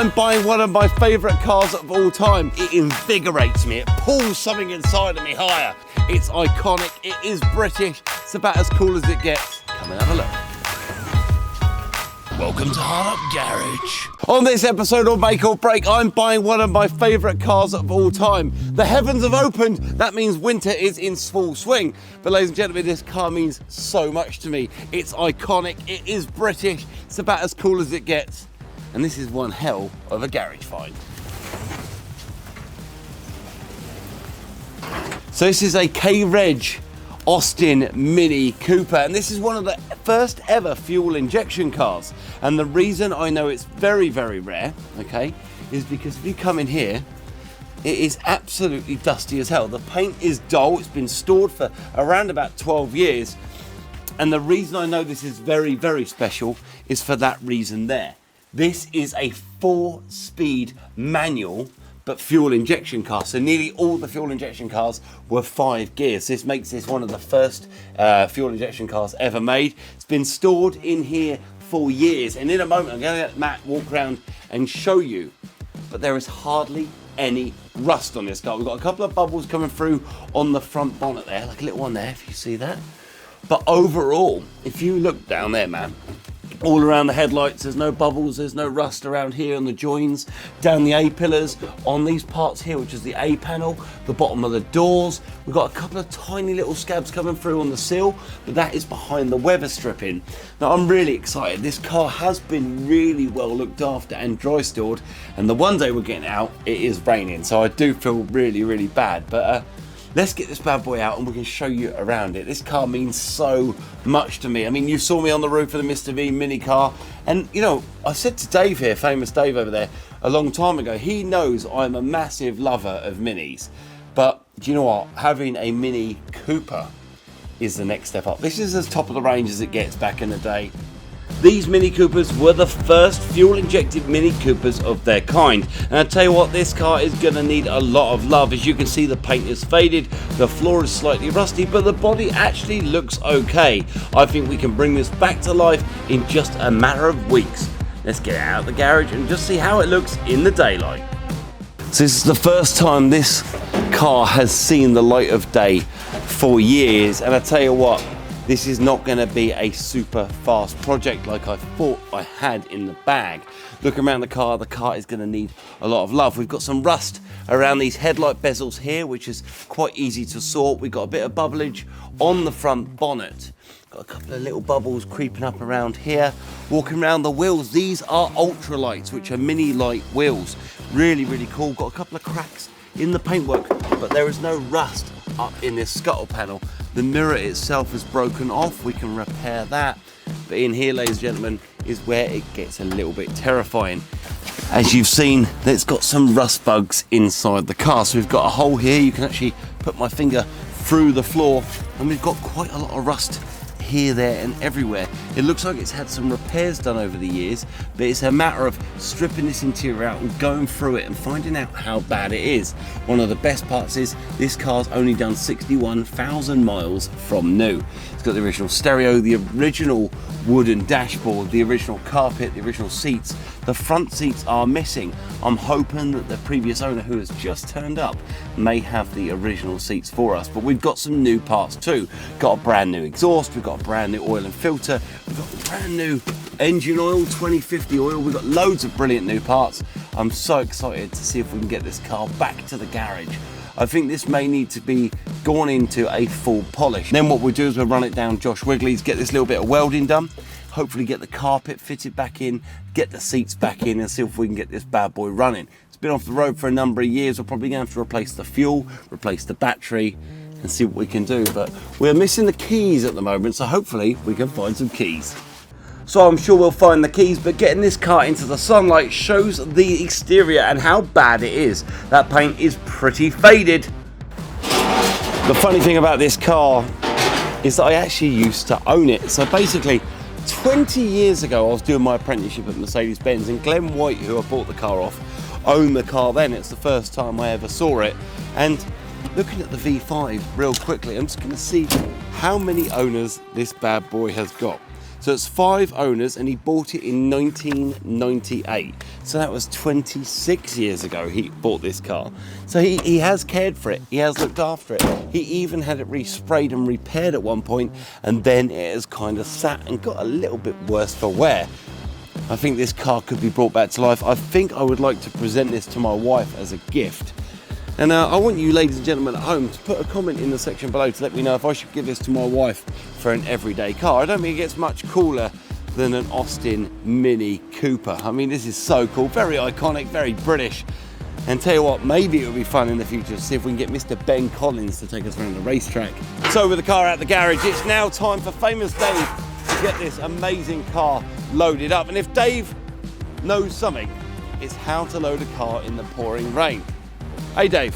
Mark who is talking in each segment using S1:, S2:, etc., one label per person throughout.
S1: I'm buying one of my favourite cars of all time. It invigorates me, it pulls something inside of me higher. It's iconic, it is British, it's about as cool as it gets. Come and have a look. Welcome to Hard Up Garage. On this episode of Make or Break, I'm buying one of my favourite cars of all time. The heavens have opened, that means winter is in full swing. But ladies and gentlemen, this car means so much to me. It's iconic, it is British, it's about as cool as it gets. And this is one hell of a garage find. So this is a K-Reg Austin Mini Cooper, and this is one of the first ever fuel injection cars. And the reason I know it's very, very rare, okay, is because if you come in here, it is absolutely dusty as hell. The paint is dull, it's been stored for around about 12 years. And the reason I know this is very, very special is for that reason there. This is a 4-speed manual but fuel injection car. So nearly all the fuel injection cars were 5 gears. This makes this one of the first fuel injection cars ever made. It's been stored in here for years. And in a moment, I'm going to let Matt walk around and show you. But there is hardly any rust on this car. We've got a couple of bubbles coming through on the front bonnet there, like a little one there, if you see that. But overall, if you look down there, man, all around the headlights, there's no bubbles, there's no rust around here on the joins, down the A-pillars, on these parts here, which is the A-panel, the bottom of the doors. We've got a couple of tiny little scabs coming through on the sill, but that is behind the weather stripping. Now, I'm really excited. This car has been really well looked after and dry stored, and the one day we're getting out, it is raining, so I do feel really, really bad. But let's get this bad boy out and we can show you around it. This car means so much to me. I mean, you saw me on the roof of the Mr. V mini car, and you know, I said to Dave here, famous Dave over there, a long time ago, he knows I'm a massive lover of minis. But do you know what? Having a Mini Cooper is the next step up. This is as top of the range as it gets back in the day. These Mini Coopers were the first fuel-injected Mini Coopers of their kind. And I tell you what, this car is going to need a lot of love. As you can see, the paint is faded, the floor is slightly rusty, but the body actually looks okay. I think we can bring this back to life in just a matter of weeks. Let's get it out of the garage and just see how it looks in the daylight. So this is the first time this car has seen the light of day for years. And I tell you what, this is not going to be a super fast project like I thought I had in the bag. Looking around the car is going to need a lot of love. We've got some rust around these headlight bezels here, which is quite easy to sort. We've got a bit of bubblage on the front bonnet. Got a couple of little bubbles creeping up around here. Walking around the wheels, these are ultralights, which are mini light wheels. Really, really cool. Got a couple of cracks in the paintwork, but there is no rust up in this scuttle panel. The mirror itself is broken off, we can repair that. But in here, ladies and gentlemen, is where it gets a little bit terrifying. As you've seen, it's got some rust bugs inside the car. So we've got a hole here, you can actually put my finger through the floor, and we've got quite a lot of rust here, there and everywhere. It looks like it's had some repairs done over the years, but it's a matter of stripping this interior out and going through it and finding out how bad it is. One of the best parts is this car's only done 61,000 miles from new. It's got the original stereo, the original wooden dashboard, the original carpet, the original seats. The front seats are missing. I'm hoping that the previous owner, who has just turned up, may have the original seats for us. But we've got some new parts too. Got a brand new exhaust, we've got a brand new oil and filter, we've got brand new engine oil, 2050 oil. We've got loads of brilliant new parts. I'm so excited to see if we can get this car back to the garage. I think this may need to be gone into a full polish. Then what we'll do is we'll run it down Josh Wigley's, get this little bit of welding done, hopefully get the carpet fitted back in, get the seats back in, and see if we can get this bad boy running. It's been off the road for a number of years. We're probably going to have to replace the fuel, replace the battery, and see what we can do. But we're missing the keys at the moment, so hopefully we can find some keys. So I'm sure we'll find the keys, but getting this car into the sunlight shows the exterior and how bad it is. That paint is pretty faded. The funny thing about this car is that I actually used to own it. So basically, 20 years ago, I was doing my apprenticeship at Mercedes-Benz, and Glenn White, who I bought the car off, owned the car then. It's the first time I ever saw it. And looking at the V5 real quickly, I'm just going to see how many owners this bad boy has got. So it's 5 owners, and he bought it in 1998. So that was 26 years ago he bought this car. So he has cared for it, he has looked after it. He even had it resprayed and repaired at one point, and then it has kind of sat and got a little bit worse for wear. I think this car could be brought back to life. I think I would like to present this to my wife as a gift. And I want you ladies and gentlemen at home to put a comment in the section below to let me know if I should give this to my wife for an everyday car. I don't think it gets much cooler than an Austin Mini Cooper. I mean, this is so cool, very iconic, very British. And tell you what, maybe it would be fun in the future to see if we can get Mr. Ben Collins to take us around the racetrack. So with the car out the garage, it's now time for Famous Dave to get this amazing car loaded up. And if Dave knows something, it's how to load a car in the pouring rain. Hey Dave.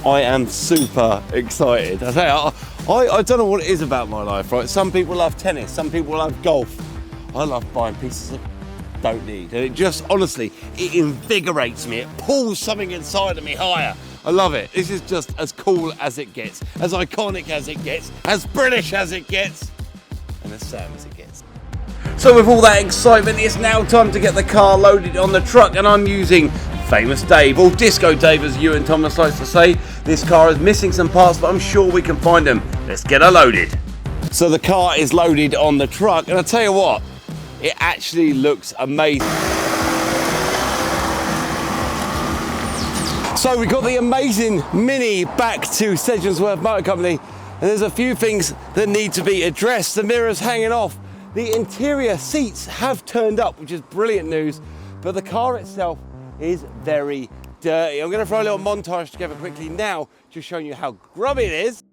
S1: I am super excited. I don't know what it is about my life, right? Some people love tennis, some people love golf. I love buying pieces of don't need. And it just, honestly, it invigorates me. It pulls something inside of me higher. I love it. This is just as cool as it gets, as iconic as it gets, as British as it gets, and as Sam as it gets. So with all that excitement, it's now time to get the car loaded on the truck, and I'm using Famous Dave, or Disco Dave as you and Thomas likes to say. This car is missing some parts, but I'm sure we can find them. Let's get her loaded. So the car is loaded on the truck, and I tell you what, it actually looks amazing. So we got the amazing Mini back to Sedgensworth Motor Company, and there's a few things that need to be addressed. The mirror's hanging off. The interior seats have turned up, which is brilliant news, but the car itself is very dirty. I'm going to throw a little montage together quickly now, just showing you how grubby it is.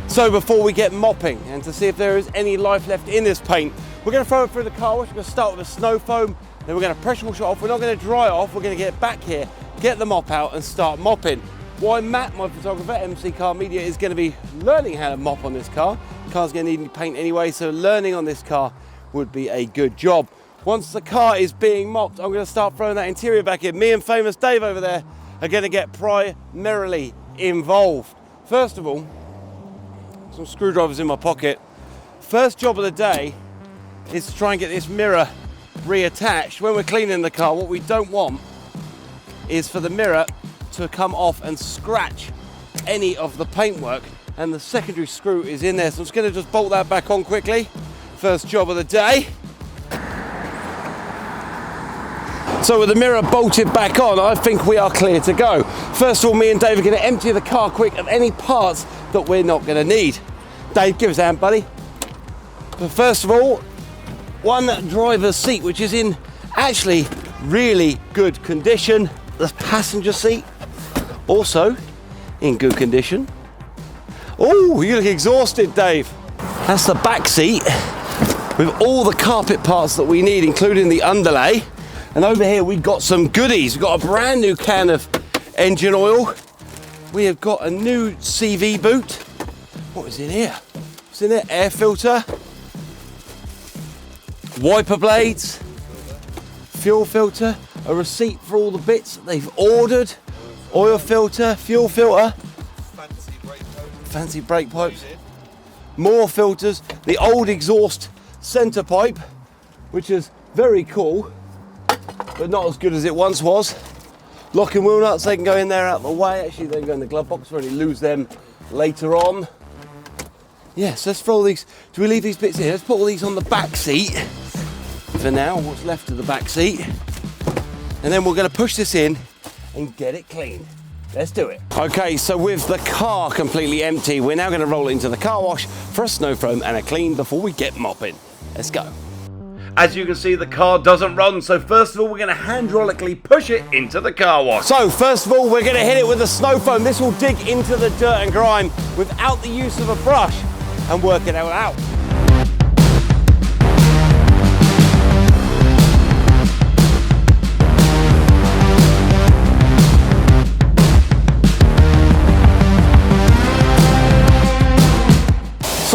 S1: So before we get mopping and to see if there is any life left in this paint, we're going to throw it through the car wash. We're going to start with a snow foam, then we're going to pressure wash it off. We're not going to dry it off, we're going to get back here, get the mop out and start mopping. While Matt, my photographer, MC Car Media, is going to be learning how to mop on this car. The car's going to need paint anyway, so learning on this car would be a good job. Once the car is being mopped, I'm going to start throwing that interior back in. Me and Famous Dave over there are going to get primarily involved. First of all, some screwdrivers in my pocket. First job of the day is to try and get this mirror reattached. When we're cleaning the car, what we don't want is for the mirror to come off and scratch any of the paintwork, and the secondary screw is in there, so I'm just going to just bolt that back on quickly. First job of the day. So with the mirror bolted back on, I think we are clear to go. First of all, me and Dave are going to empty the car quick of any parts that we're not going to need. Dave, give us a hand, buddy. But first of all, one driver's seat, which is in actually really good condition. The passenger seat, also in good condition. Oh, you look exhausted, Dave. That's the back seat with all the carpet parts that we need, including the underlay. And over here we've got some goodies. We've got a brand new can of engine oil. We have got a new CV boot. What is in here? What's in there? Air filter, wiper blades, fuel filter, a receipt for all the bits that they've ordered, oil filter, fuel filter, fancy brake pipes, more filters, the old exhaust centre pipe, which is very cool, but not as good as it once was. Lock and wheel nuts, they can go in there out of the way. Actually, they can go in the glove box, we'll only lose them later on. Yes, let's throw these. Do we leave these bits here? Let's put all these on the back seat for now, what's left of the back seat. And then we're going to push this in and get it clean. Let's do it. Okay, so with the car completely empty, we're now going to roll it into the car wash for a snow foam and a clean before we get mopping. Let's go. As you can see, the car doesn't run, so first of all, we're going to hydraulically push it into the car wash. So first of all, we're going to hit it with a snow foam. This will dig into the dirt and grime without the use of a brush and work it out.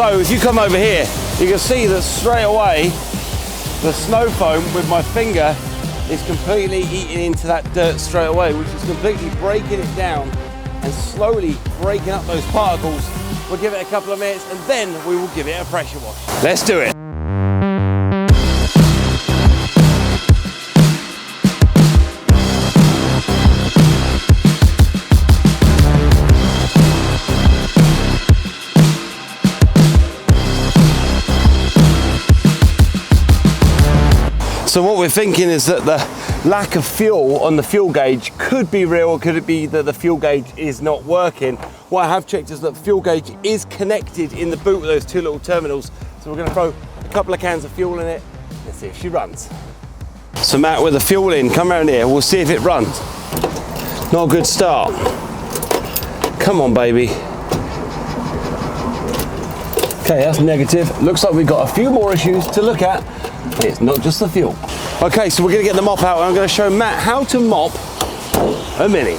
S1: So if you come over here, you can see that straight away, the snow foam with my finger is completely eating into that dirt straight away, which is completely breaking it down and slowly breaking up those particles. We'll give it a couple of minutes and then we will give it a pressure wash. Let's do it. So what we're thinking is that the lack of fuel on the fuel gauge could be real, or could it be that the fuel gauge is not working? What I have checked is that the fuel gauge is connected in the boot with those two little terminals. So we're going to throw a couple of cans of fuel in it. Let's see if she runs. So Matt, with the fuel in, come around here. We'll see if it runs. Not a good start. Come on, baby. Okay, that's negative. Looks like we've got a few more issues to look at. It's not just the fuel. Okay, so we're going to get the mop out and I'm going to show Matt how to mop a Mini.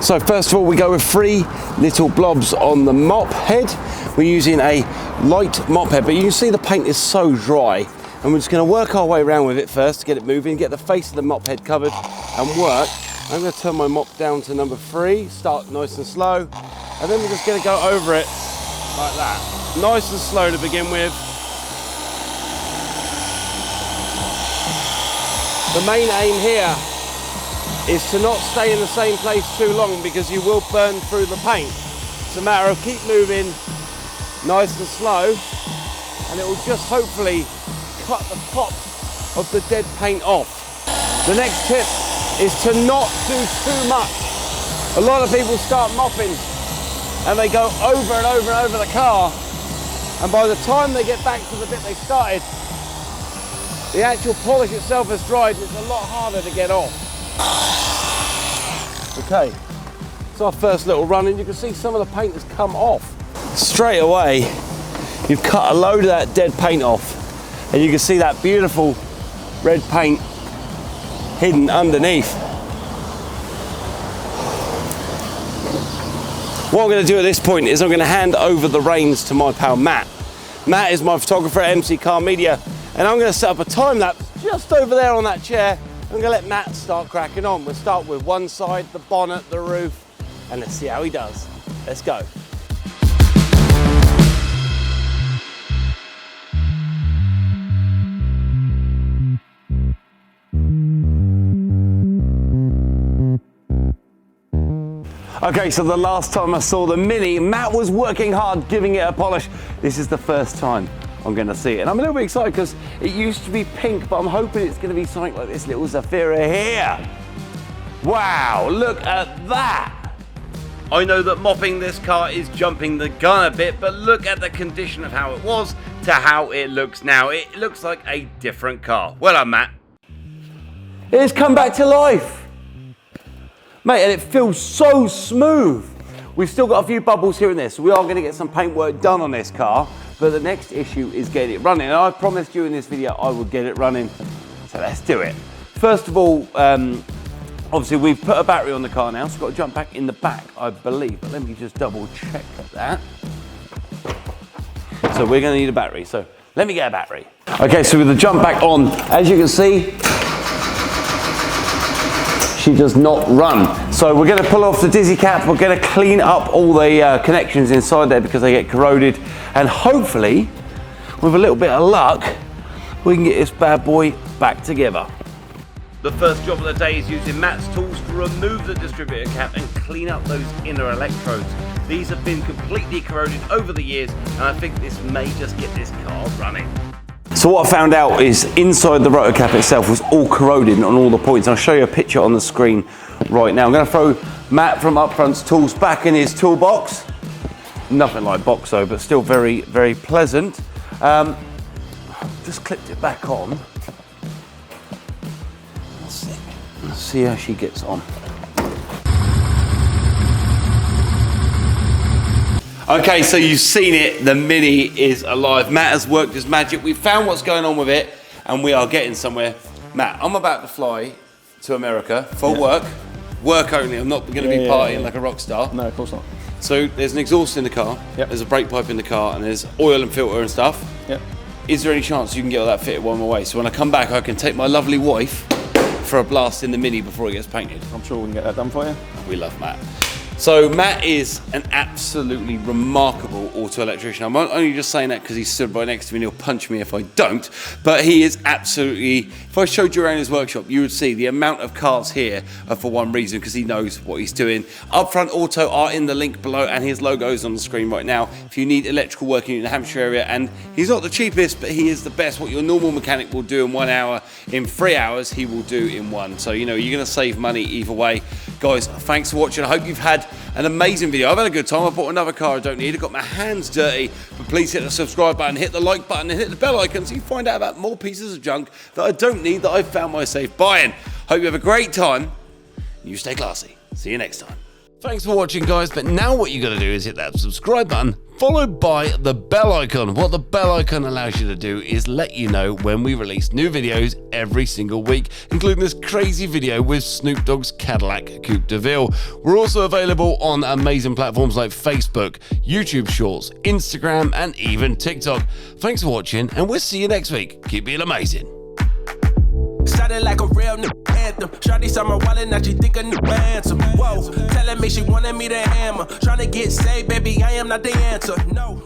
S1: So first of all, we go with 3 little blobs on the mop head. We're using a light mop head, but you can see the paint is so dry, and we're just going to work our way around with it first to get it moving, get the face of the mop head covered and work. I'm going to turn my mop down to number 3, start nice and slow, and then we're just going to go over it like that. Nice and slow to begin with. The main aim here is to not stay in the same place too long, because you will burn through the paint. It's a matter of keep moving nice and slow, and it will just hopefully cut the top of the dead paint off. The next tip is to not do too much. A lot of people start mopping and they go over and over and over the car, and by the time they get back to the bit they started, the actual polish itself has dried. It's a lot harder to get off. Okay, it's our first little run, and you can see some of the paint has come off. Straight away, you've cut a load of that dead paint off, and you can see that beautiful red paint hidden underneath. What I'm going to do at this point is I'm going to hand over the reins to my pal Matt. Matt is my photographer at MC Car Media, and I'm going to set up a time lapse just over there on that chair. I'm going to let Matt start cracking on. We'll start with one side, the bonnet, the roof, and let's see how he does. Let's go. Okay, so the last time I saw the Mini, Matt was working hard giving it a polish. This is the first time I'm going to see it, and I'm a little bit excited because it used to be pink, but I'm hoping it's going to be something like this little Zafira here. Wow, look at that. I know that mopping this car is jumping the gun a bit, but look at the condition of how it was to how it looks now. It looks like a different car. Well done, Matt. It's come back to life. Mate, and it feels so smooth. We've still got a few bubbles here and there, so we are going to get some paint work done on this car, but the next issue is getting it running, and I promised you in this video I would get it running, so let's do it. First of all, obviously we've put a battery on the car now, so we've got to jump back in the back, I believe, but let me just double check that. So we're going to need a battery, so let me get a battery. Okay, so with the jump back on, as you can see, she does not run. So we're going to pull off the dizzy cap, we're going to clean up all the connections inside there because they get corroded, and hopefully, with a little bit of luck, we can get this bad boy back together. The first job of the day is using Matt's tools to remove the distributor cap and clean up those inner electrodes. These have been completely corroded over the years, and I think this may just get this car running. So what I found out is inside the rotor cap itself was all corroded on all the points. I'll show you a picture on the screen right now. I'm going to throw Matt from Upfront's tools back in his toolbox. Nothing like Boxo, but still very, very pleasant. Just clipped it back on. Let's see how she gets on. Okay, so you've seen it, the Mini is alive. Matt has worked his magic. We found what's going on with it, and we are getting somewhere. Matt, I'm about to fly to America for work only. I'm not going to be partying like a rock star.
S2: No, of course not.
S1: So there's an exhaust in the car, there's a brake pipe in the car, and there's oil and filter and stuff.
S2: Yep.
S1: Is there any chance you can get all that fitted while I'm away? So when I come back, I can take my lovely wife for a blast in the Mini before it gets painted.
S2: I'm sure we can get that done for you.
S1: We love Matt. So Matt is an absolutely remarkable auto electrician. I'm not only just saying that because he's stood right next to me and he'll punch me if I don't, but he is absolutely, if I showed you around his workshop, you would see the amount of cars here are for one reason, because he knows what he's doing. Upfront Auto are in the link below, and his logo is on the screen right now. If you need electrical working in the Hampshire area, and he's not the cheapest, but he is the best. What your normal mechanic will do in 1 hour, in 3 hours, he will do in one. So, you know, you're going to save money either way. Guys, thanks for watching. I hope you've had an amazing video. I've had a good time. I bought another car I don't need. I got my hands dirty, but please hit the subscribe button, hit the like button, and hit the bell icon so you find out about more pieces of junk that I don't need that I've found myself buying. Hope you have a great time. You stay classy. See you next time. Thanks for watching, guys, but now what you got to do is hit that subscribe button, followed by the bell icon. What the bell icon allows you to do is let you know when we release new videos every single week, including this crazy video with Snoop Dogg's Cadillac Coupe de Ville. We're also available on amazing platforms like Facebook, YouTube Shorts, Instagram, and even TikTok. Thanks for watching, and we'll see you next week. Keep being amazing.
S3: Sounded like a real new anthem. Shawty saw my wallet, now she think a new ransom. Whoa, telling me she wanted me to hammer. Trying to get saved, baby, I am not the answer. No.